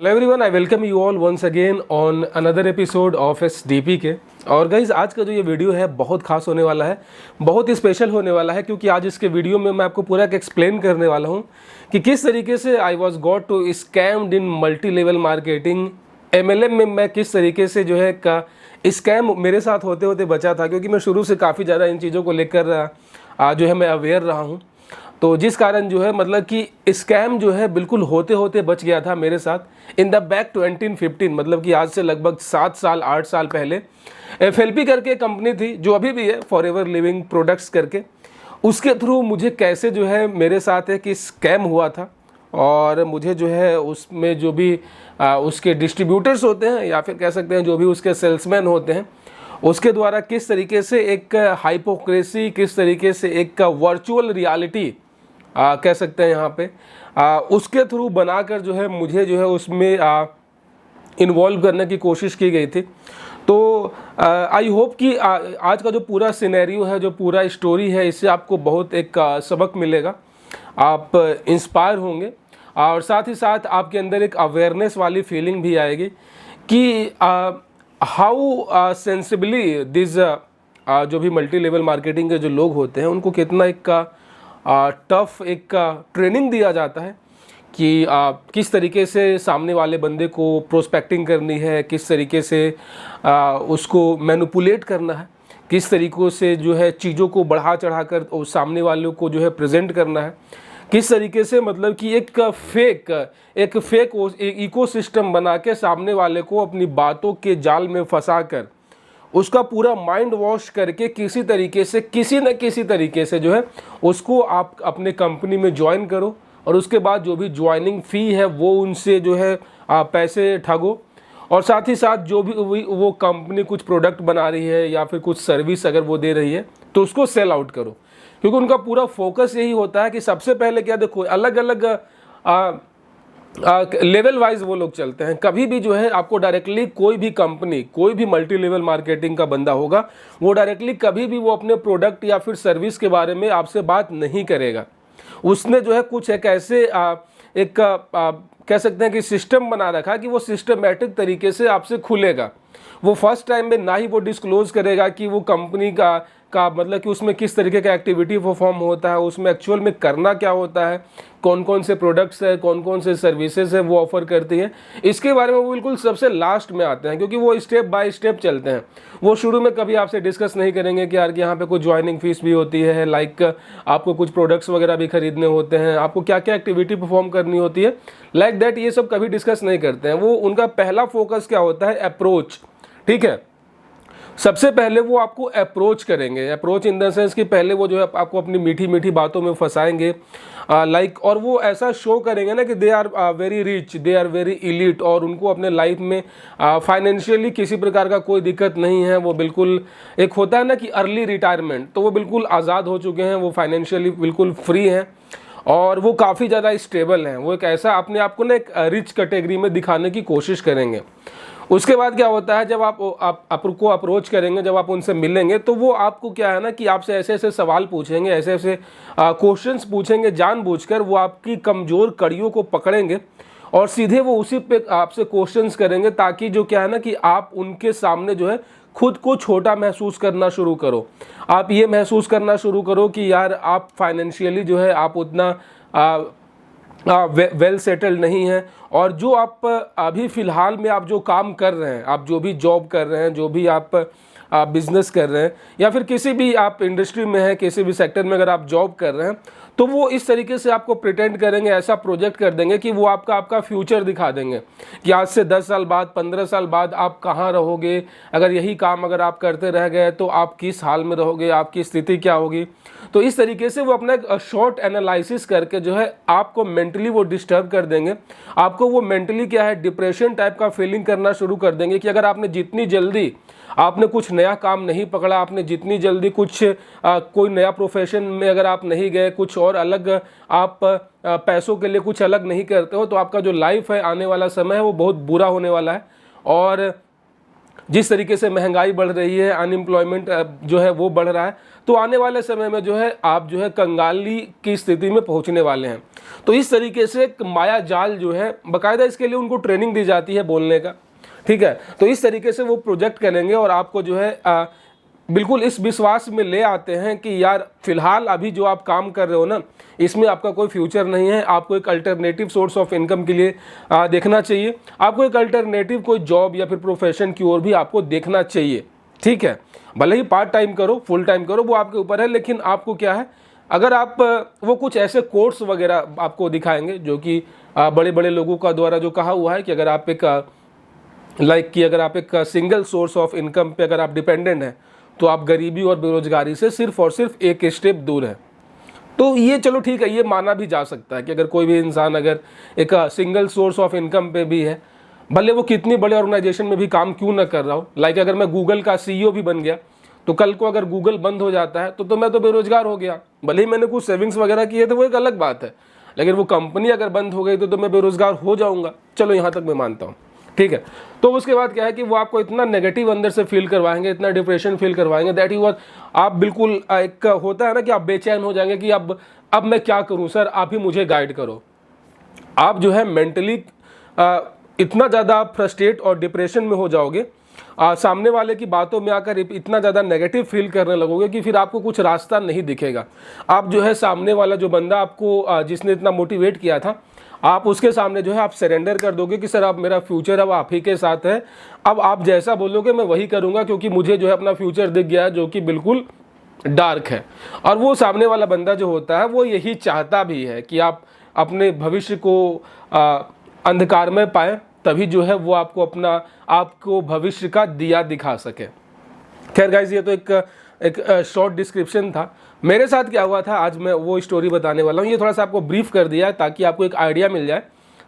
Hello everyone, I welcome you all once again on another episode of SDP के। और guys आज का जो ये वीडियो है बहुत खास होने वाला है, बहुत ही स्पेशल होने वाला है, क्योंकि आज इसके वीडियो में मैं आपको पूरा एक्सप्लेन करने वाला हूँ कि किस तरीके से I was got to scammed in multi level marketing. MLM में मैं किस तरीके से जो है का स्कैम मेरे साथ होते होते बचा था, क्योंकि मैं शुरू से काफ़ी ज़्यादा इन चीज़ों को लेकर जो है मैं अवेयर रहा हूँ। तो जिस कारण जो है मतलब कि स्कैम जो है बिल्कुल होते होते बच गया था मेरे साथ इन द बैक 2015, मतलब कि आज से लगभग 7 साल 8 साल पहले। FLP करके कंपनी थी जो अभी भी है, फॉरएवर लिविंग प्रोडक्ट्स करके। उसके थ्रू मुझे कैसे जो है मेरे साथ है कि स्कैम हुआ था, और मुझे जो है उसमें जो भी उसके डिस्ट्रीब्यूटर्स होते हैं या फिर कह सकते हैं जो भी उसके सेल्समैन होते हैं, उसके द्वारा किस तरीके से एक हाइपोक्रेसी, किस तरीके से एक वर्चुअल रियलिटी कह सकते हैं यहाँ पे उसके थ्रू बनाकर जो है मुझे जो है उसमें इन्वॉल्व करने की कोशिश की गई थी। तो आई होप कि आज का जो पूरा सिनेरियो है, जो पूरा स्टोरी है, इससे आपको बहुत एक सबक मिलेगा, आप इंस्पायर होंगे, और साथ ही साथ आपके अंदर एक अवेयरनेस वाली फीलिंग भी आएगी कि हाउ सेंसिबली दिस जो भी मल्टी लेवल मार्केटिंग के जो लोग होते हैं उनको कितना एक टफ एक ट्रेनिंग दिया जाता है कि किस तरीके से सामने वाले बंदे को प्रोस्पेक्टिंग करनी है, किस तरीके से उसको मैनिपुलेट करना है, किस तरीक़ों से जो है चीज़ों को बढ़ा चढ़ा कर सामने वालों को जो है प्रेजेंट करना है, किस तरीके से मतलब कि एक फेक इकोसिस्टम बना के सामने वाले को अपनी बातों के जाल में फंसा कर उसका पूरा माइंड वॉश करके किसी तरीके से, किसी न किसी तरीके से जो है उसको आप अपने कंपनी में ज्वाइन करो, और उसके बाद जो भी ज्वाइनिंग फ़ी है वो उनसे जो है पैसे ठगो, और साथ ही साथ जो भी वो कंपनी कुछ प्रोडक्ट बना रही है या फिर कुछ सर्विस अगर वो दे रही है तो उसको सेल आउट करो। क्योंकि उनका पूरा फोकस यही होता है कि सबसे पहले क्या, देखो अलग अलग लेवल वाइज वो लोग चलते हैं। कभी भी जो है आपको डायरेक्टली कोई भी कंपनी, कोई भी मल्टी लेवल मार्केटिंग का बंदा होगा, वो डायरेक्टली कभी भी वो अपने प्रोडक्ट या फिर सर्विस के बारे में आपसे बात नहीं करेगा। उसने जो है कुछ एक ऐसे कह सकते हैं कि सिस्टम बना रखा कि वो सिस्टमेटिक तरीके से आपसे खुलेगा। वो फर्स्ट टाइम में ना ही वो डिस्क्लोज करेगा कि वो कंपनी का मतलब कि उसमें किस तरीके का एक्टिविटी परफॉर्म होता है, उसमें एक्चुअल में करना क्या होता है, कौन कौन से प्रोडक्ट्स है, कौन कौन से सर्विसेज है वो ऑफर करती है, इसके बारे में वो बिल्कुल सबसे लास्ट में आते हैं, क्योंकि वो स्टेप बाय स्टेप चलते हैं। वो शुरू में कभी आपसे डिस्कस नहीं करेंगे कि यार कि यहाँ पे कुछ ज्वाइनिंग फीस भी होती है, लाइक आपको कुछ प्रोडक्ट्स वगैरह भी खरीदने होते हैं, आपको क्या क्या एक्टिविटी परफॉर्म करनी होती है, लाइक दैट, ये सब कभी डिस्कस नहीं करते हैं। वो उनका पहला फोकस क्या होता है, अप्रोच। ठीक है, सबसे पहले वो आपको अप्रोच करेंगे, अप्रोच इन द सेंस कि पहले वो जो है आपको अपनी मीठी मीठी बातों में फंसाएंगे, लाइक और वो ऐसा शो करेंगे ना कि they are very rich, they are very elite, और उनको अपने लाइफ में फाइनेंशियली किसी प्रकार का कोई दिक्कत नहीं है। वो बिल्कुल एक होता है ना कि अर्ली रिटायरमेंट, तो वो बिल्कुल आज़ाद हो चुके हैं, वो फाइनेंशियली बिल्कुल फ्री हैं, और वो काफ़ी ज़्यादा स्टेबल हैं। वो एक ऐसा अपने आप को ना एक रिच कैटेगरी में दिखाने की कोशिश करेंगे। उसके बाद क्या होता है, जब आपको अप्रोच करेंगे, जब आप उनसे मिलेंगे, तो वो आपको क्या है ना कि आपसे ऐसे ऐसे सवाल पूछेंगे, ऐसे ऐसे क्वेश्चंस पूछेंगे, जानबूझकर वो आपकी कमज़ोर कड़ियों को पकड़ेंगे और सीधे वो उसी पे आपसे क्वेश्चंस करेंगे, ताकि जो क्या है ना कि आप उनके सामने जो है खुद को छोटा महसूस करना शुरू करो। आप ये महसूस करना शुरू करो कि यार आप फाइनेंशियली जो है आप उतना वेल सेटल्ड नहीं है, और जो आप अभी फ़िलहाल में आप जो काम कर रहे हैं, आप जो भी जॉब कर रहे हैं, जो भी आप बिज़नेस कर रहे हैं, या फिर किसी भी आप इंडस्ट्री में हैं, किसी भी सेक्टर में अगर आप जॉब कर रहे हैं, तो वो इस तरीके से आपको प्रिटेंड करेंगे, ऐसा प्रोजेक्ट कर देंगे कि वो आपका फ्यूचर दिखा देंगे कि आज से 10 साल बाद, 15 साल बाद आप कहाँ रहोगे, अगर यही काम अगर आप करते रह गए तो आप किस हाल में रहोगे, आपकी स्थिति क्या होगी। तो इस तरीके से वो अपना एक शॉर्ट एनालिसिस करके जो है आपको मेंटली वो डिस्टर्ब कर देंगे। आपको वो मेंटली क्या है, डिप्रेशन टाइप का फीलिंग करना शुरू कर देंगे कि अगर आपने जितनी जल्दी आपने कुछ नया काम नहीं पकड़ा, आपने जितनी जल्दी कुछ कोई नया प्रोफेशन में अगर आप नहीं गए, कुछ और अलग आप पैसों के लिए कुछ अलग नहीं करते हो, तो आपका जो लाइफ है, आने वाला समय है, वो बहुत बुरा होने वाला है। और जिस तरीके से महंगाई बढ़ रही है, अनएम्प्लॉयमेंट जो है वो बढ़ रहा है, तो आने वाले समय में जो है आप जो है कंगाली की स्थिति में पहुंचने वाले हैं। तो इस तरीके से एक माया जाल जो है, बाकायदा इसके लिए उनको ट्रेनिंग दी जाती है बोलने का, ठीक है। तो इस तरीके से वो प्रोजेक्ट करेंगे और आपको जो है बिल्कुल इस विश्वास में ले आते हैं कि यार फिलहाल अभी जो आप काम कर रहे हो ना, इसमें आपका कोई फ्यूचर नहीं है, आपको एक अल्टरनेटिव सोर्स ऑफ इनकम के लिए देखना चाहिए, आपको एक अल्टरनेटिव कोई जॉब या फिर प्रोफेशन की ओर भी आपको देखना चाहिए, ठीक है। भले ही पार्ट टाइम करो, फुल टाइम करो, वो आपके ऊपर है, लेकिन आपको क्या है, अगर आप वो कुछ ऐसे कोर्स वगैरह आपको दिखाएंगे जो कि बड़े बड़े लोगों का द्वारा जो कहा हुआ है कि अगर आप एक अगर आप एक सिंगल सोर्स ऑफ इनकम पे अगर आप डिपेंडेंट हैं तो आप गरीबी और बेरोजगारी से सिर्फ और सिर्फ एक स्टेप दूर है। तो ये चलो ठीक है, ये माना भी जा सकता है कि अगर कोई भी इंसान अगर एक सिंगल सोर्स ऑफ इनकम पे भी है, भले वो कितनी बड़े ऑर्गेनाइजेशन में भी काम क्यों ना कर रहा हो, लाइक अगर मैं गूगल का CEO भी बन गया तो कल को अगर गूगल बंद हो जाता है तो मैं तो बेरोजगार हो गया। भले ही मैंने कुछ सेविंग्स वगैरह किए थे, वो एक अलग बात है, लेकिन वो कंपनी अगर बंद हो गई तो मैं बेरोजगार हो जाऊंगा। चलो यहाँ तक मैं मानता हूँ, ठीक है। तो उसके बाद क्या है कि वो आपको इतना नेगेटिव अंदर से फील करवाएंगे, इतना डिप्रेशन फील करवाएंगे दैट यू आप बिल्कुल एक होता है ना कि आप बेचैन हो जाएंगे कि अब मैं क्या करूं सर, आप ही मुझे गाइड करो। आप जो है मेंटली इतना ज़्यादा फ्रस्ट्रेट और डिप्रेशन में हो जाओगे, सामने वाले की बातों में आकर इतना ज़्यादा नेगेटिव फील करने लगोगे कि फिर आपको कुछ रास्ता नहीं दिखेगा। आप जो है सामने वाला जो बंदा आपको जिसने इतना मोटिवेट किया था, आप उसके सामने जो है आप सरेंडर कर दोगे कि सर अब मेरा फ्यूचर अब आप ही के साथ है, अब आप जैसा बोलोगे मैं वही करूँगा, क्योंकि मुझे जो है अपना फ्यूचर दिख गया है जो कि बिल्कुल डार्क है। और वो सामने वाला बंदा जो होता है वो यही चाहता भी है कि आप अपने भविष्य को अंधकार में पाएं, तभी जो है वो आपको भविष्य का दिया दिखा सके। खैर गाइस, ये तो एक शॉर्ट डिस्क्रिप्शन था। मेरे साथ क्या हुआ था आज मैं वो स्टोरी बताने वाला हूँ। ये थोड़ा सा आपको ब्रीफ कर दिया है ताकि आपको एक आइडिया मिल जाए,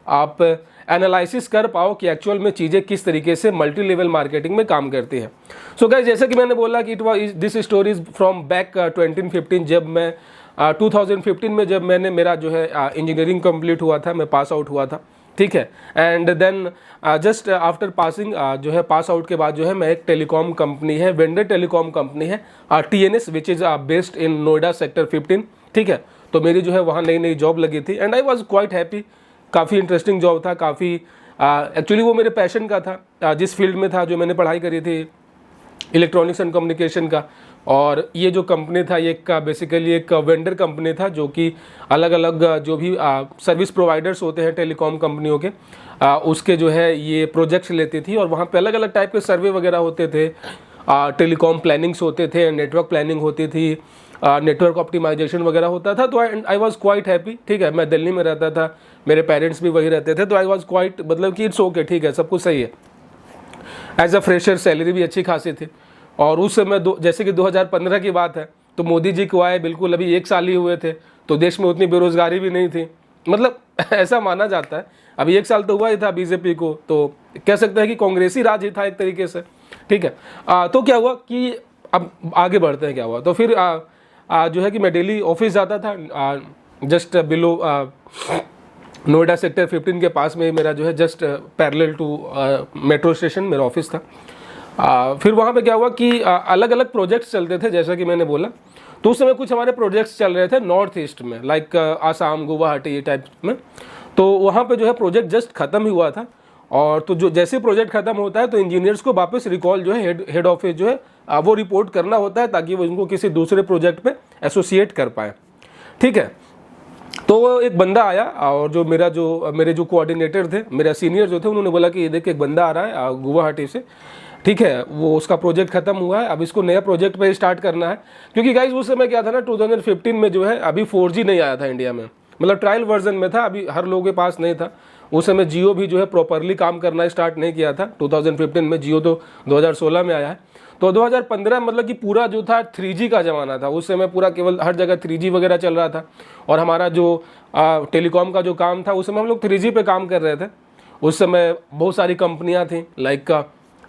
आप एनालिसिस कर पाओ कि एक्चुअल में चीज़ें किस तरीके से मल्टी लेवल मार्केटिंग में काम करती है। सो गाइस, जैसे कि मैंने बोला कि this story is from back 2015, जब मैं 2015 में जब मैंने मेरा जो है इंजीनियरिंग कंप्लीट हुआ था, मैं पास आउट हुआ था, ठीक है। And then just after passing जो है पास आउट के बाद जो है मैं एक टेलीकॉम कंपनी है, वेंडर टेलीकॉम कंपनी है TNS which is based in Noida sector 15, ठीक है। तो मेरी जो है वहाँ नई नई जॉब लगी थी and I was quite happy. काफ़ी इंटरेस्टिंग जॉब था, काफ़ी एक्चुअली वो मेरे पैशन का था, जिस फील्ड में था जो मैंने पढ़ाई करी थी इलेक्ट्रॉनिक्स एंड कम्युनिकेशन का। और ये जो कंपनी था ये बेसिकली एक वेंडर कंपनी था जो कि अलग अलग जो भी सर्विस प्रोवाइडर्स होते हैं टेलीकॉम कंपनियों के, उसके जो है ये प्रोजेक्ट्स लेती थी और वहाँ पे अलग अलग टाइप के सर्वे वगैरह होते थे, टेलीकॉम प्लानिंग्स होते थे, नेटवर्क प्लानिंग होती थी, नेटवर्क ऑप्टिमाइजेशन वगैरह होता था। तो आई वॉज क्वाइट हैप्पी, ठीक है। मैं दिल्ली में रहता था, मेरे पेरेंट्स भी वही रहते थे, तो आई वॉज क्वाइट, मतलब कि इट्स ओके, ठीक है, सब कुछ सही है। एज अ फ्रेशर सैलरी भी अच्छी खासी थी। और उस समय जैसे कि 2015 की बात है, तो मोदी जी को आए बिल्कुल अभी 1 साल ही हुए थे, तो देश में उतनी बेरोजगारी भी नहीं थी, मतलब ऐसा माना जाता है। अभी 1 साल तो हुआ ही था बीजेपी को, तो कह सकते हैं कि कांग्रेसी राज ही था एक तरीके से, ठीक है। तो क्या हुआ कि अब आगे बढ़ते हैं, क्या हुआ तो फिर जो है कि मैं डेली ऑफिस जाता था, जस्ट बिलो नोएडा सेक्टर 15 के पास में मेरा जो है just parallel to metro station मेरा ऑफिस था। फिर वहाँ पे क्या हुआ कि अलग अलग प्रोजेक्ट्स चलते थे, जैसा कि मैंने बोला। तो उस समय कुछ हमारे प्रोजेक्ट्स चल रहे थे नॉर्थ ईस्ट में, लाइक आसाम, गुवाहाटी, ये टाइप में। तो वहाँ पे जो है प्रोजेक्ट जस्ट ख़त्म ही हुआ था, और तो जो जैसे प्रोजेक्ट ख़त्म होता है तो इंजीनियर्स को वापस रिकॉल जो है हेड ऑफिस जो है वो रिपोर्ट करना होता है, ताकि वो इनको किसी दूसरे प्रोजेक्ट पे एसोसिएट कर पाए, ठीक है। तो वो एक बंदा आया, और जो मेरे जो कोऑर्डिनेटर थे, मेरे सीनियर जो थे, उन्होंने बोला कि ये देख एक बंदा आ रहा है गुवाहाटी से, ठीक है, वो उसका प्रोजेक्ट खत्म हुआ है, अब इसको नया प्रोजेक्ट पे स्टार्ट करना है। क्योंकि गाइज उस समय क्या था ना, 2015 में जो है अभी 4G नहीं आया था इंडिया में, मतलब ट्रायल वर्जन में था, अभी हर लोगों के पास नहीं था। उस समय जियो भी जो है प्रॉपरली काम करना स्टार्ट नहीं किया था 2015 में, जियो तो 2016 में आया है। तो 2015 मतलब कि पूरा जो था 3G का ज़माना था, उस समय पूरा केवल हर जगह 3G वगैरह चल रहा था। और हमारा जो टेलीकॉम का जो काम था उस समय हम लोग 3G पे काम कर रहे थे। उस समय बहुत सारी कंपनियाँ थी, लाइक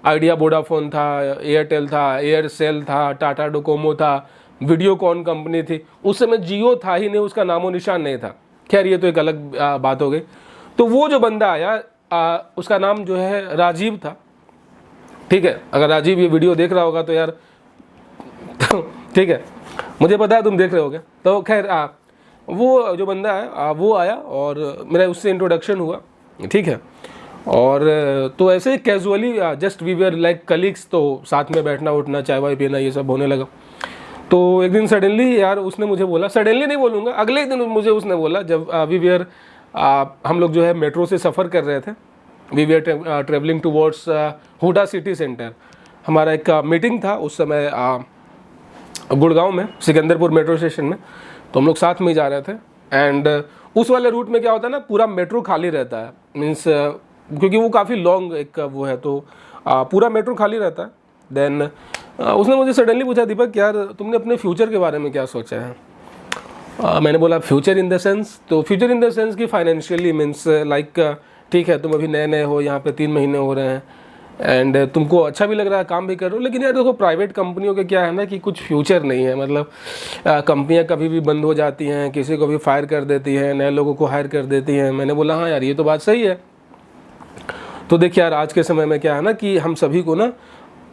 आइडिया, वोडाफोन था, एयरटेल था, एयरसेल था, टाटा डोकोमो था, वीडियोकॉन कंपनी थी। उस समय जियो था ही नहीं, उसका नामो निशान नहीं था। खैर ये तो एक अलग बात हो गई। तो वो जो बंदा आया उसका नाम जो है राजीव था, ठीक है, अगर राजीव ये वीडियो देख रहा होगा तो यार ठीक है, मुझे पता है तुम देख रहे होगे। तो खैर वो जो बंदा है वो आया और मेरा उससे इंट्रोडक्शन हुआ, ठीक है। और तो ऐसे ही casually just we were like colleagues, तो साथ में बैठना उठना चाय वाय पीना ये सब होने लगा। तो एक दिन सडनली यार उसने मुझे बोला, सडनली नहीं बोलूँगा, अगले ही दिन मुझे उसने बोला, जब वी वेयर हम लोग जो है मेट्रो से सफ़र कर रहे थे, we were travelling towards Huda city centre. हमारा एक मीटिंग था उस समय गुड़गांव में, सिकंदरपुर मेट्रो स्टेशन में, तो हम लोग साथ में ही जा रहे थे। एंड उस वाले रूट में क्या होता है ना, पूरा मेट्रो खाली रहता है, मीन्स क्योंकि वो काफ़ी लॉन्ग एक वो है, तो पूरा मेट्रो खाली रहता है। देन उसने मुझे सडनली पूछा, दीपक यार तुमने अपने फ्यूचर के बारे में क्या सोचा है? मैंने बोला फ्यूचर इन द सेंस, तो फ्यूचर इन द सेंस कि फाइनेंशियली, मीन्स लाइक ठीक है तुम अभी नए नए हो यहाँ पे, 3 महीने हो रहे हैं एंड तुमको अच्छा भी लग रहा है, काम भी कर रहे हो, लेकिन यार देखो प्राइवेट कंपनियों के क्या है ना कि कुछ फ्यूचर नहीं है। मतलब कंपनियां कभी भी बंद हो जाती हैं, किसी को भी फायर कर देती हैं, नए लोगों को हायर कर देती हैं। मैंने बोला हाँ यार ये तो बात सही है। तो देखिए यार आज के समय में क्या है ना कि हम सभी को ना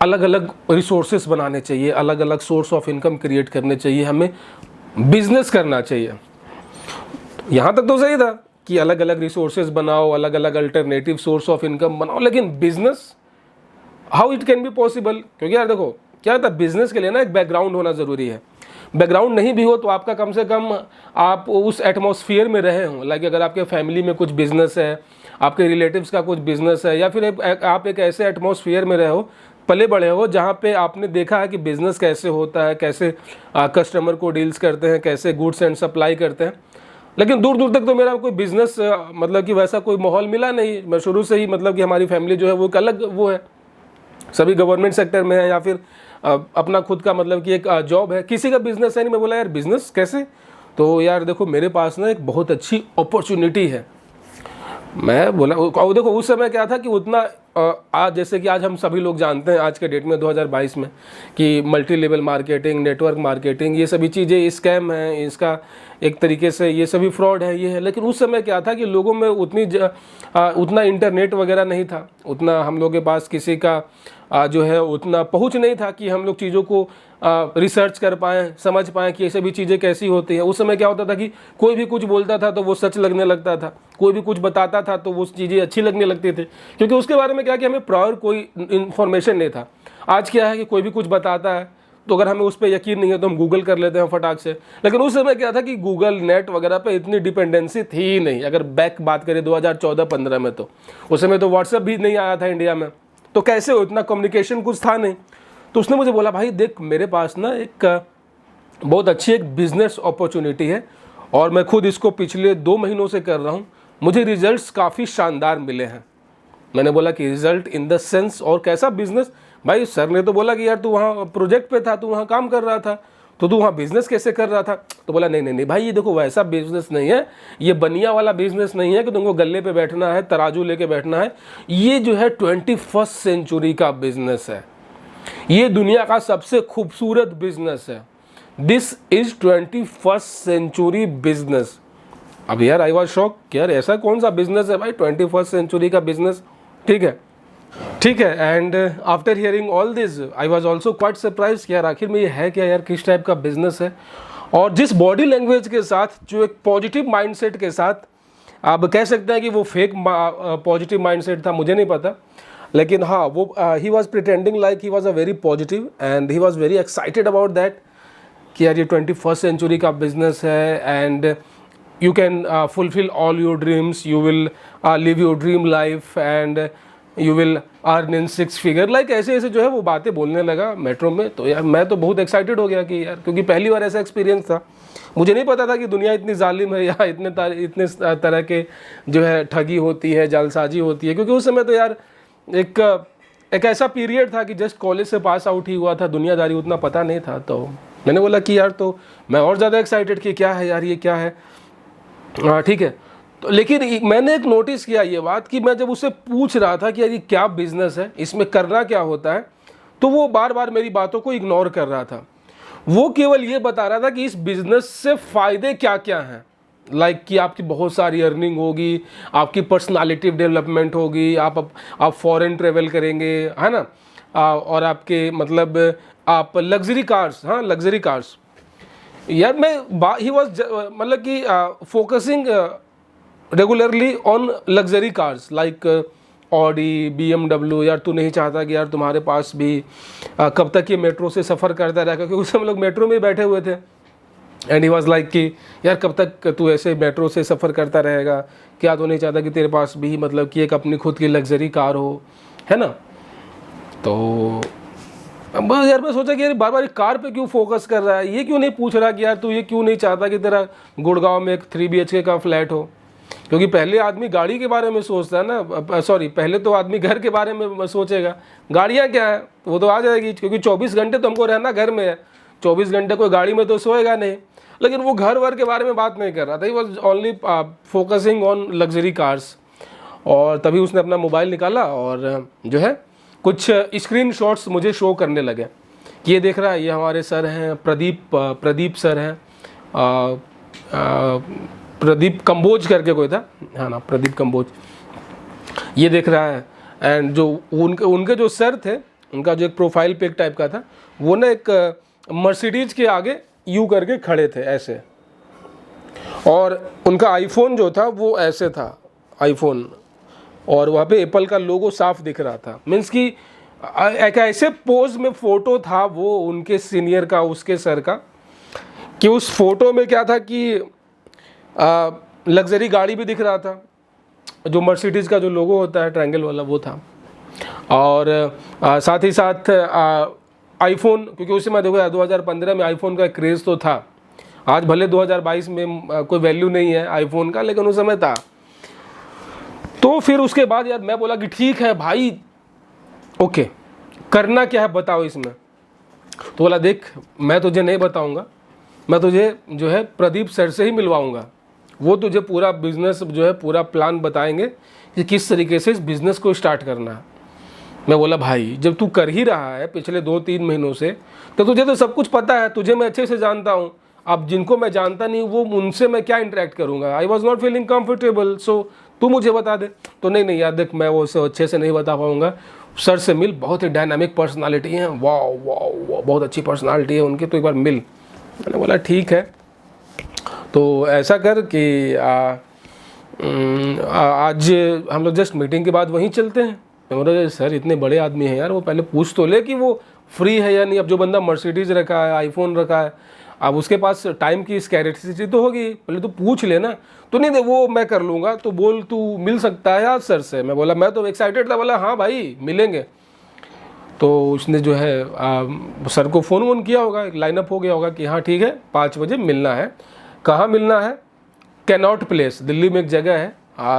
अलग अलग रिसोर्सेस बनाने चाहिए, अलग अलग सोर्स ऑफ इनकम क्रिएट करने चाहिए, हमें बिजनेस करना चाहिए। यहाँ तक तो सही था कि अलग अलग रिसोर्सेज बनाओ, अलग अलग अल्टरनेटिव सोर्स ऑफ इनकम बनाओ, लेकिन business how it can be possible? क्योंकि यार देखो क्या होता है, बिजनेस के लिए ना एक बैकग्राउंड होना ज़रूरी है। बैकग्राउंड नहीं भी हो तो आपका कम से कम आप उस एटमॉस्फेयर में रहे हों। लाइक अगर आपके फैमिली में कुछ बिजनेस है, आपके रिलेटिव्स का कुछ बिजनेस है, या फिर आप एक ऐसे एटमॉस्फेयर में रहे हो, पले बड़े हो, जहाँ पे आपने देखा है कि बिज़नेस कैसे होता है, कैसे कस्टमर को डील्स करते हैं, कैसे गुड्स एंड सप्लाई करते हैं। लेकिन दूर दूर तक तो मेरा कोई बिज़नेस मतलब कि वैसा कोई माहौल मिला नहीं। मैं शुरू से ही मतलब कि हमारी फैमिली जो है वो एक अलग वो है, सभी गवर्नमेंट सेक्टर में है या फिर अपना खुद का मतलब कि एक जॉब है, किसी का बिजनेस है नहीं। मैं बोला यार बिजनेस कैसे? तो यार देखो मेरे पास ना एक बहुत अच्छी अपॉर्चुनिटी है। मैं बोला देखो उस समय क्या था कि उतना आज जैसे कि आज हम सभी लोग जानते हैं आज के डेट में 2022 में कि multi level marketing, network marketing, ये सभी चीज़ें स्कैम है, इसका एक तरीके से ये सभी फ्रॉड है, ये है। लेकिन उस समय क्या था कि लोगों में उतना इंटरनेट वगैरह नहीं था, उतना हम लोग के पास किसी का जो है उतना पहुंच नहीं था कि हम लोग चीज़ों को रिसर्च कर पाएँ, समझ पाएँ कि ये सभी चीज़ें कैसी होती हैं। उस समय क्या होता था कि कोई भी कुछ बोलता था तो वो सच लगने लगता था, कोई भी कुछ बताता था तो वो चीज़ें अच्छी लगने लगती थी, क्योंकि उसके बारे में क्या कि हमें प्रायर कोई इन्फॉर्मेशन नहीं था। आज क्या है कि कोई भी कुछ बताता है तो अगर हमें उस पर यकीन नहीं है तो हम गूगल कर लेते हैं फटाक से। लेकिन उस समय क्या था कि गूगल, नेट वगैरह पे इतनी डिपेंडेंसी थी ही नहीं। अगर बैक बात करें 2014-15 में, तो उस समय तो व्हाट्सएप भी नहीं आया था इंडिया में, तो कैसे हो, इतना कम्युनिकेशन कुछ था नहीं। तो उसने मुझे बोला भाई देख मेरे पास ना एक बहुत अच्छी एक बिजनेस अपॉर्चुनिटी है और मैं खुद इसको पिछले 2 महीनों से कर रहा हूँ, मुझे रिजल्ट्स काफ़ी शानदार मिले हैं। मैंने बोला कि रिजल्ट इन द सेंस, और कैसा बिजनेस? भाई सर ने तो बोला कि यार तू वहाँ प्रोजेक्ट पे था, तू वहाँ काम कर रहा था, तो तू वहाँ बिजनेस कैसे कर रहा था? तो बोला नहीं नहीं नहीं भाई ये देखो वैसा बिजनेस नहीं है, ये बनिया वाला बिजनेस नहीं है कि तुमको गले पे बैठना है, तराजू लेके बैठना है। ये जो है 21st सेंचुरी का बिजनेस है, ये दुनिया का सबसे खूबसूरत बिजनेस है। This is 21st century business. अब यार आई वॉज शॉक कि यार ऐसा कौन सा बिजनेस है भाई 21st सेंचुरी का बिजनेस? ठीक है। And after hearing all this I was also quite surprise कि यार आखिर में ये है क्या यार, किस टाइप का बिजनेस है। और जिस बॉडी लैंग्वेज के साथ, जो एक पॉजिटिव माइंडसेट के साथ, आप कह सकते हैं कि वो फेक पॉजिटिव माइंडसेट था, मुझे नहीं पता, लेकिन हाँ वो he was pretending like he was a very positive and he was very excited about that कि यार ये 21st सेंचुरी का बिजनेस है and you can fulfill all your dreams, you will live your dream life and you will earn in 6 figure, like ऐसे जो है वो बातें बोलने लगा मेट्रो में। तो यार मैं तो बहुत एक्साइटेड हो गया कि यार, क्योंकि पहली बार ऐसा एक्सपीरियंस था। मुझे नहीं पता था कि दुनिया इतनी जालिम है या इतने तरह के जो है ठगी होती है, जालसाजी होती है, क्योंकि उस समय तो यार एक ऐसा पीरियड था कि जस्ट कॉलेज से पास आउट ही हुआ था, दुनियादारी उतना पता नहीं था। तो मैंने बोला कि यार, तो मैं और ज़्यादा एक्साइटेड कि क्या है यार, ये क्या है। ठीक है। तो लेकिन मैंने एक नोटिस किया ये बात कि मैं जब उससे पूछ रहा था कि यार ये क्या बिजनेस है, इसमें करना क्या होता है, तो वो बार बार मेरी बातों को इग्नोर कर रहा था। वो केवल ये बता रहा था कि इस बिजनेस से फ़ायदे क्या क्या हैं, लाइक कि आपकी बहुत सारी अर्निंग होगी, आपकी पर्सनालिटी डेवलपमेंट होगी, आप फॉरेन ट्रेवल करेंगे, है ना, और आपके मतलब आप लग्जरी कार्स, हाँ लग्जरी कार्स। यार ही वॉज मतलब कि focusing regularly on luxury cars like Audi, BMW। यार तू नहीं चाहता कि यार तुम्हारे पास भी कब तक ये मेट्रो से सफ़र करता रहेगा, क्योंकि उस हम लोग मेट्रो में ही बैठे हुए थे। एंड ही वॉज लाइक कि यार कब तक तू ऐसे मेट्रो से सफ़र करता रहेगा, क्या तू नहीं चाहता कि तेरे पास भी मतलब कि एक अपनी खुद की लग्जरी कार हो, है ना। तो बस यार मैं सोचा कि यार बार बार कार पे क्यों फोकस कर रहा है, ये क्यों नहीं पूछ रहा कि यार तू ये क्यों नहीं चाहता कि तेरा गुड़गांव में एक 3 BHK का फ्लैट हो। क्योंकि पहले आदमी गाड़ी के बारे में सोचता है ना, सॉरी पहले तो आदमी घर के बारे में सोचेगा, गाड़ियाँ क्या है वो तो आ जाएगी, क्योंकि 24 घंटे तो हमको रहना घर में है, 24 घंटे कोई गाड़ी में तो सोएगा नहीं। लेकिन वो घर वर के बारे में बात नहीं कर रहा था, he was only focusing on luxury cars. और तभी उसने अपना मोबाइल निकाला और जो है कुछ स्क्रीन शॉट्स मुझे शो करने लगे कि ये देख रहा है, ये हमारे सर हैं प्रदीप सर हैं, प्रदीप कंबोज करके कोई था, हाँ ना प्रदीप कंबोज, ये देख रहा है। एंड जो उनके जो सर थे, उनका जो एक प्रोफाइल पिक टाइप का था, वो ना एक मर्सिडीज के आगे यू करके खड़े थे ऐसे, और उनका आईफोन जो था वो ऐसे था आईफोन, और वहाँ पे एप्पल का लोगो साफ दिख रहा था। मीन्स कि एक ऐसे पोज में फ़ोटो था वो उनके सीनियर का, उसके सर का, कि उस फोटो में क्या था कि लग्जरी गाड़ी भी दिख रहा था, जो मर्सिडीज़ का जो लोगो होता है ट्रायंगल वाला वो था, और साथ ही साथ आईफोन, क्योंकि उस समय देखो 2015 में आईफोन का क्रेज़ तो था। आज भले 2022 में कोई वैल्यू नहीं है आईफोन का, लेकिन उस समय था। तो फिर उसके बाद यार मैं बोला कि ठीक है भाई, ओके करना क्या है बताओ इसमें। तो बोला देख मैं तुझे नहीं बताऊंगा, मैं तुझे जो है प्रदीप सर से ही मिलवाऊंगा, वो तुझे पूरा बिजनेस जो है पूरा प्लान बताएंगे कि किस तरीके से इस बिज़नेस को स्टार्ट करना है। मैं बोला भाई जब तू कर ही रहा है पिछले 2-3 महीनों से, तो तुझे तो सब कुछ पता है, तुझे मैं अच्छे से जानता हूँ। अब जिनको मैं जानता नहीं वो उनसे मैं क्या इंटरेक्ट करूँगा, I was not feeling comfortable, so तू मुझे बता दे। तो नहीं यार देख मैं वो अच्छे से नहीं बता पाऊँगा, सर से मिल, बहुत ही डायनामिक पर्सनालिटी है, वाह वाह बहुत अच्छी पर्सनालिटी है उनकी, तो एक बार मिल। मैंने बोला ठीक है। तो ऐसा कर कि आज हम लोग जस्ट मीटिंग के बाद वहीं चलते हैं। मैं बोला सर इतने बड़े आदमी हैं यार, वो पहले पूछ तो ले कि वो फ्री है या नहीं। अब जो बंदा मर्सिडीज़ रखा है, आईफोन रखा है, अब उसके पास टाइम की स्कैरेसिटी तो होगी, पहले तो पूछ लेना। तो नहीं दे वो मैं कर लूँगा, तो बोल तू मिल सकता है आज सर से। मैं बोला मैं तो एक्साइटेड था, बोला हाँ भाई मिलेंगे। तो उसने जो है सर को फ़ोन वोन किया होगा, लाइनअप हो गया होगा कि हाँ ठीक है 5 बजे मिलना है। कहाँ मिलना है? कैनॉट प्लेस, दिल्ली में एक जगह है,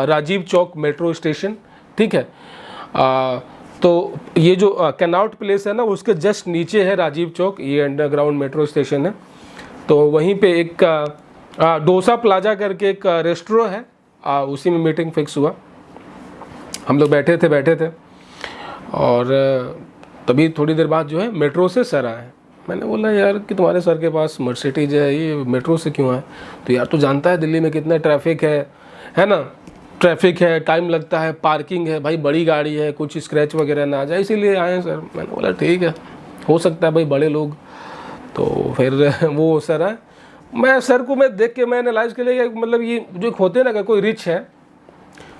राजीव चौक मेट्रो स्टेशन, ठीक है। तो ये जो कैनॉट प्लेस है ना, उसके जस्ट नीचे है राजीव चौक, ये अंडरग्राउंड मेट्रो स्टेशन है। तो वहीं पे एक डोसा प्लाजा करके एक रेस्टोरेंट है, उसी में मीटिंग फिक्स हुआ। हम लोग बैठे थे और तभी थोड़ी देर बाद जो है मेट्रो से सर आए। मैंने बोला यार कि तुम्हारे सर के पास मर्सिडीज है, ये मेट्रो से क्यों आए? तो यार तो जानता है दिल्ली में कितना ट्रैफिक है ना, ट्रैफिक है, टाइम लगता है, पार्किंग है, भाई बड़ी गाड़ी है, कुछ स्क्रैच वगैरह ना आ जाए इसीलिए आए हैं सर। मैंने बोला ठीक है, हो सकता है भाई बड़े लोग। तो फिर वो सर आए, मैं सर को मैं देख के मैं एनालाइज कर लिया, मतलब ये जो होते हैं ना, अगर कोई रिच है,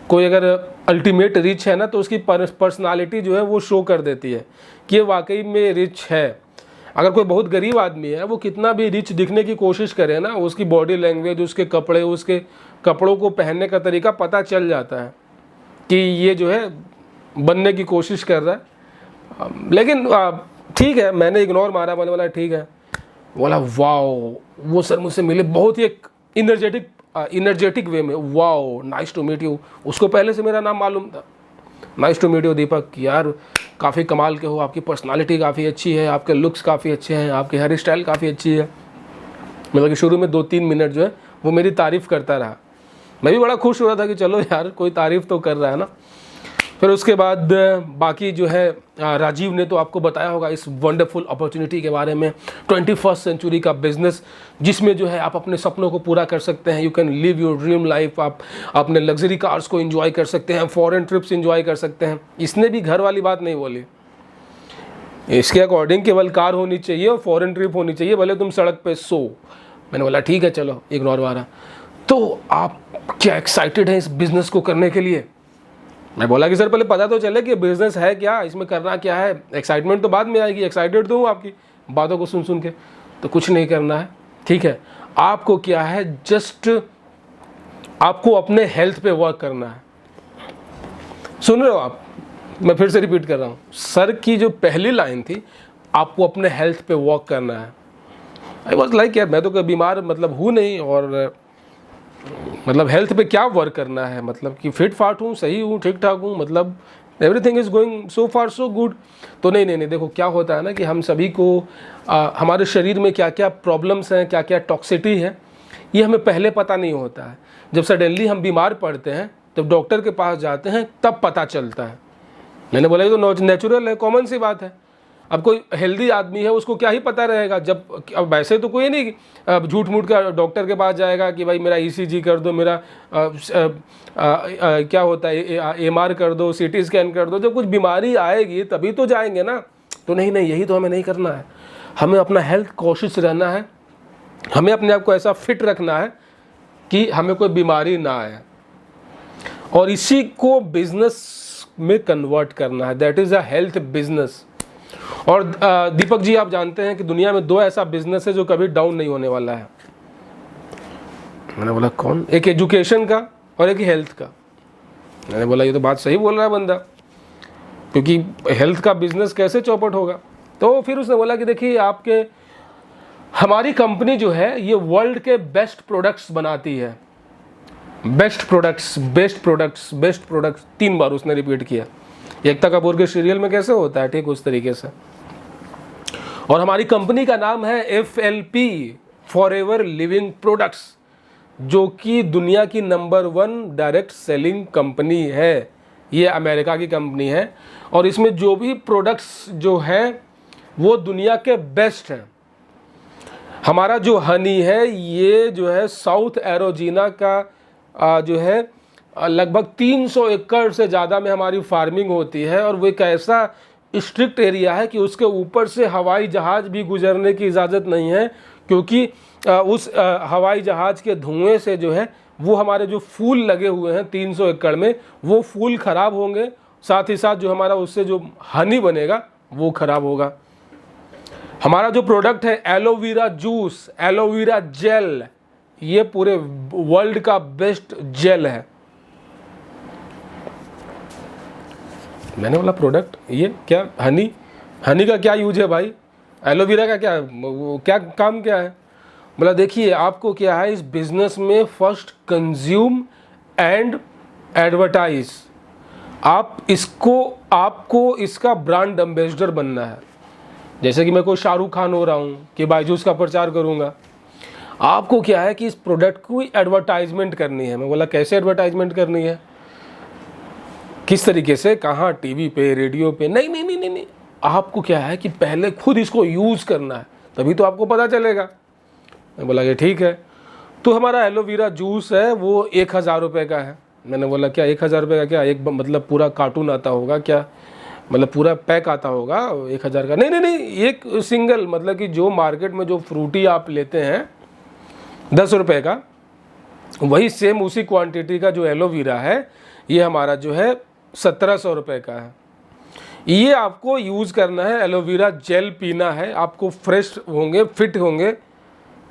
कोई अगर अल्टीमेट रिच है ना, तो उसकी पर्सनालिटी जो है वो शो कर देती है कि ये वाकई में रिच है। अगर कोई बहुत गरीब आदमी है, वो कितना भी रिच दिखने की कोशिश करे ना, उसकी बॉडी लैंग्वेज, उसके कपड़े, उसके कपड़ों को पहनने का तरीका पता चल जाता है कि ये जो है बनने की कोशिश कर रहा है। लेकिन ठीक है, मैंने इग्नोर मारा, मैंने बोला ठीक है। बोला वाओ, वो सर मुझसे मिले बहुत ही एक इनर्जेटिक वे में, wow nice to meet you. उसको पहले से मेरा नाम मालूम था, nice to meet you Deepak, यार काफ़ी कमाल के हो, आपकी पर्सनालिटी काफ़ी अच्छी है, आपके लुक्स काफ़ी अच्छे हैं, आपकी हेयर स्टाइल काफ़ी अच्छी है। मतलब कि शुरू में 2-3 मिनट जो है वो मेरी तारीफ़ करता रहा। मैं भी बड़ा खुश हो रहा था कि चलो यार कोई तारीफ़ तो कर रहा है ना। फिर उसके बाद बाकी जो है राजीव ने तो आपको बताया होगा इस वंडरफुल अपॉर्चुनिटी के बारे में, 21st सेंचुरी का बिजनेस जिसमें जो है आप अपने सपनों को पूरा कर सकते हैं, you can live your dream life, आप अपने लग्जरी कार्स को एंजॉय कर सकते हैं, फॉरेन ट्रिप्स एंजॉय कर सकते हैं। इसने भी घर वाली बात नहीं बोली, इसके अकॉर्डिंग केवल कार होनी चाहिए और फॉरेन ट्रिप होनी चाहिए, भले तुम सड़क पे सो। मैंने बोला ठीक है चलो, इग्नोर मारा। तो आप क्या एक्साइटेड हैं इस बिज़नेस को करने के लिए? मैं बोला कि सर पहले पता तो चले कि बिज़नेस है क्या, इसमें करना क्या है, एक्साइटमेंट तो बाद में आएगी, एक्साइटेड तो हूँ आपकी बातों को सुन सुन के। तो कुछ नहीं करना है, ठीक है, आपको क्या है, जस्ट आपको अपने हेल्थ पे वर्क करना है। सुन रहे हो आप? मैं फिर से रिपीट कर रहा हूँ, सर की जो पहली लाइन थी, आपको अपने हेल्थ पे वर्क करना है। आई वॉज लाइक यार मैं तो कोई बीमार मतलब हूँ नहीं, और मतलब हेल्थ पे क्या वर्क करना है, मतलब कि फिट फाट हूँ, सही हूँ, ठीक ठाक हूँ, मतलब everything is going so far so good. तो नहीं, देखो क्या होता है ना कि हम सभी को हमारे शरीर में क्या क्या प्रॉब्लम्स हैं, क्या क्या टॉक्सिटी है, ये हमें पहले पता नहीं होता है। जब सडनली हम बीमार पड़ते हैं, जब डॉक्टर के पास जाते हैं, तब पता चलता है। मैंने बोला ये तो नेचुरल है, कॉमन सी बात है। अब कोई हेल्दी आदमी है, उसको क्या ही पता रहेगा, जब अब वैसे तो कोई नहीं झूठ मूठ का डॉक्टर के पास जाएगा कि भाई मेरा ईसीजी कर दो, मेरा क्या होता है एमआर कर दो, सीटी स्कैन कर दो। जब कुछ बीमारी आएगी तभी तो जाएंगे ना। तो नहीं, यही तो हमें नहीं करना है। हमें अपना हेल्थ कॉन्शियस रहना है, हमें अपने आप को ऐसा फिट रखना है कि हमें कोई बीमारी ना आए, और इसी को बिजनेस में कन्वर्ट करना है। That is a health business. और दीपक जी आप जानते हैं कि दुनिया में दो ऐसा बिजनेस है जो कभी डाउन नहीं होने वाला है। मैंने बोला कौन? एक एजुकेशन का और एक हेल्थ का। मैंने बोला ये तो बात सही बोल रहा है बंदा, क्योंकि हेल्थ का बिजनेस कैसे चौपट होगा। तो फिर उसने बोला कि देखिए आपके हमारी कंपनी जो है ये वर्ल्ड के बेस्ट प्रोडक्ट्स बनाती है। Best products, best products, best products, 3 बार उसने रिपीट किया। एकता कपूर के सीरियल में कैसे होता है, ठीक उस तरीके से। और हमारी कंपनी का नाम है FLP, फॉरएवर लिविंग प्रोडक्ट्स, जो कि दुनिया की नंबर 1 डायरेक्ट सेलिंग कंपनी है। ये अमेरिका की कंपनी है, और इसमें जो भी प्रोडक्ट्स जो हैं वो दुनिया के बेस्ट हैं। हमारा जो हनी है ये जो है साउथ एरोजीना का जो है लगभग 300 एकड़ से ज़्यादा में हमारी फार्मिंग होती है, और वो एक ऐसा स्ट्रिक्ट एरिया है कि उसके ऊपर से हवाई जहाज़ भी गुजरने की इजाज़त नहीं है, क्योंकि उस हवाई जहाज़ के धुएं से जो है वो हमारे जो फूल लगे हुए हैं 300 एकड़ में, वो फूल ख़राब होंगे, साथ ही साथ जो हमारा उससे जो हनी बनेगा वो ख़राब होगा। हमारा जो प्रोडक्ट है एलोवेरा जूस, एलोवेरा जेल, ये पूरे वर्ल्ड का बेस्ट जेल है। मैंने बोला प्रोडक्ट ये क्या, हनी का क्या यूज है भाई, एलोवेरा का क्या काम क्या है? बोला देखिए आपको क्या है, इस बिजनेस में फर्स्ट कंज्यूम एंड एडवर्टाइज। आपको इसका ब्रांड एम्बेसडर बनना है। जैसे कि मैं कोई शाहरुख खान हो रहा हूँ कि बायजूस का प्रचार करूँगा, आपको क्या है कि इस प्रोडक्ट की एडवर्टाइजमेंट करनी है। मैं बोला कैसे एडवर्टाइजमेंट करनी है, किस तरीके से, कहाँ, टीवी पे, रेडियो पे? नहीं, आपको क्या है कि पहले खुद इसको यूज़ करना है, तभी तो आपको पता चलेगा। मैं बोला कि ठीक है। तो हमारा एलोवेरा जूस है वो 1000 रुपये का है। मैंने बोला क्या 1000 रुपये का, क्या एक मतलब पूरा कार्टून आता होगा क्या, मतलब पूरा पैक आता होगा 1000 का? नहीं, एक सिंगल, मतलब कि जो मार्केट में जो फ्रूटी आप लेते हैं 10 रुपये का, वही सेम उसी क्वांटिटी का जो एलोवेरा है ये हमारा जो है 1700 रुपये का है। ये आपको यूज़ करना है, एलोवेरा जेल पीना है, आपको फ्रेश होंगे, फिट होंगे,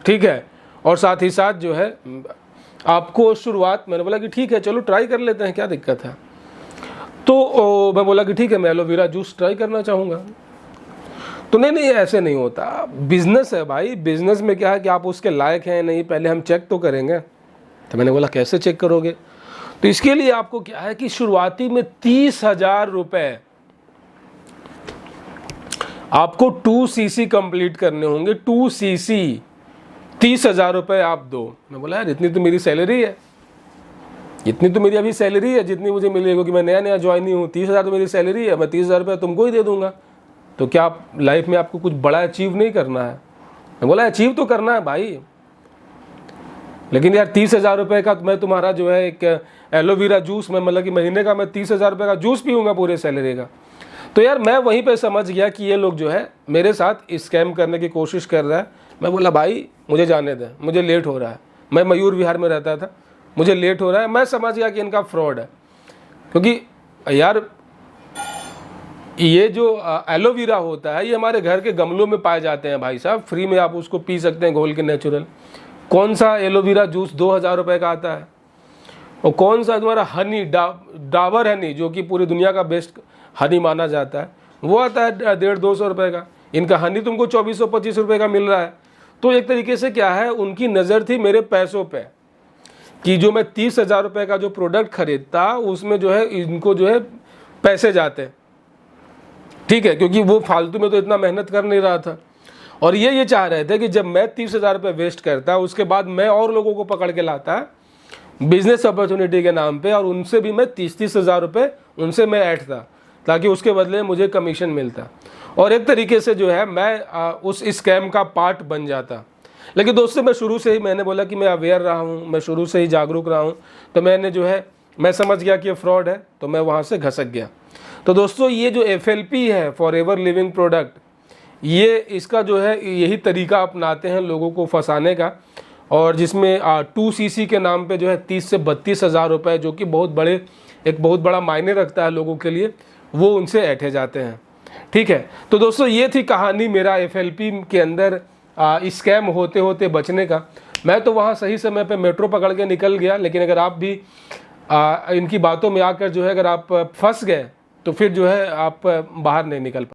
ठीक है। और साथ ही साथ जो है आपको शुरुआत, मैंने बोला कि ठीक है चलो ट्राई कर लेते हैं, क्या दिक्कत है। तो मैं बोला कि ठीक है मैं एलोवेरा जूस ट्राई करना चाहूँगा। तो नहीं ऐसे नहीं होता, बिजनेस है भाई, बिजनेस में क्या है कि आप उसके लायक हैं नहीं, पहले हम चेक तो करेंगे। तो मैंने बोला कैसे चेक करोगे? तो इसके लिए आपको क्या है कि शुरुआती में 30,000 रुपये आपको 2 cc कंप्लीट करने होंगे। 2 cc 30,000 रुपये आप दो। मैं बोला यार इतनी तो मेरी सैलरी है, इतनी तो मेरी अभी सैलरी है जितनी मुझे मिलेगी, क्योंकि मैं नया ज्वाइन ही हूँ। 30,000 तो मेरी सैलरी है, मैं 30,000 रुपये तुमको ही दे दूंगा। तो क्या आप लाइफ में आपको कुछ बड़ा अचीव नहीं करना है? मैं बोला अचीव तो करना है भाई, लेकिन यार 30,000 रुपये का मैं तुम्हारा जो है एक एलोवेरा जूस में, मतलब कि महीने का मैं 30,000 रुपये का जूस पीऊँगा पूरे सैलरी का। तो यार मैं वहीं पे समझ गया कि ये लोग जो है मेरे साथ स्कैम करने की कोशिश कर रहा है। मैं बोला भाई मुझे जाने दें, मुझे लेट हो रहा है, मैं मयूर विहार में रहता था, मुझे लेट हो रहा है। मैं समझ गया कि इनका फ्रॉड है, क्योंकि यार ये जो एलोवेरा होता है ये हमारे घर के गमलों में पाए जाते हैं भाई साहब, फ्री में आप उसको पी सकते हैं घोल के नेचुरल। कौन सा एलोवेरा जूस 2000 रुपये का आता है, और कौन सा तुम्हारा हनी डाबर हनी जो कि पूरी दुनिया का बेस्ट हनी माना जाता है वो आता है 150-200 रुपये का। इनका हनी तुमको 2425 रुपये का मिल रहा है। तो एक तरीके से क्या है, उनकी नज़र थी मेरे पैसों पे कि जो मैं 30,000 रुपये का जो प्रोडक्ट खरीदता उसमें जो है इनको जो है पैसे जाते, ठीक है, क्योंकि वो फालतू में तो इतना मेहनत कर नहीं रहा था। और ये चाह रहे थे कि जब मैं 30,000 रुपये वेस्ट करता उसके बाद मैं और लोगों को पकड़ के लाता बिजनेस अपॉर्चुनिटी के नाम पे, और उनसे भी मैं 30,000 रुपये उनसे मैं ऐंठता ताकि उसके बदले मुझे कमीशन मिलता, और एक तरीके से जो है मैं उस स्कैम का पार्ट बन जाता। लेकिन दोस्तों मैं शुरू से ही मैंने बोला कि मैं अवेयर रहा हूँ, मैं शुरू से ही जागरूक रहा हूँ, तो मैंने जो है मैं समझ गया कि ये फ्रॉड है, तो मैं वहाँ से घसक गया। तो दोस्तों ये जो FLP है, फॉरएवर लिविंग प्रोडक्ट, ये इसका जो है यही तरीका अपनाते हैं लोगों को फंसाने का, और जिसमें 2cc के नाम पे जो है 30 से 32,000 रुपये, जो कि एक बहुत बड़ा मायने रखता है लोगों के लिए, वो उनसे ऐंठे जाते हैं। ठीक है, तो दोस्तों ये थी कहानी मेरा FLP के अंदर स्कैम होते होते बचने का। मैं तो वहाँ सही समय पे मेट्रो पकड़ के निकल गया, लेकिन अगर आप भी इनकी बातों में आकर जो है अगर आप फंस गए तो फिर जो है आप बाहर नहीं निकल पाए।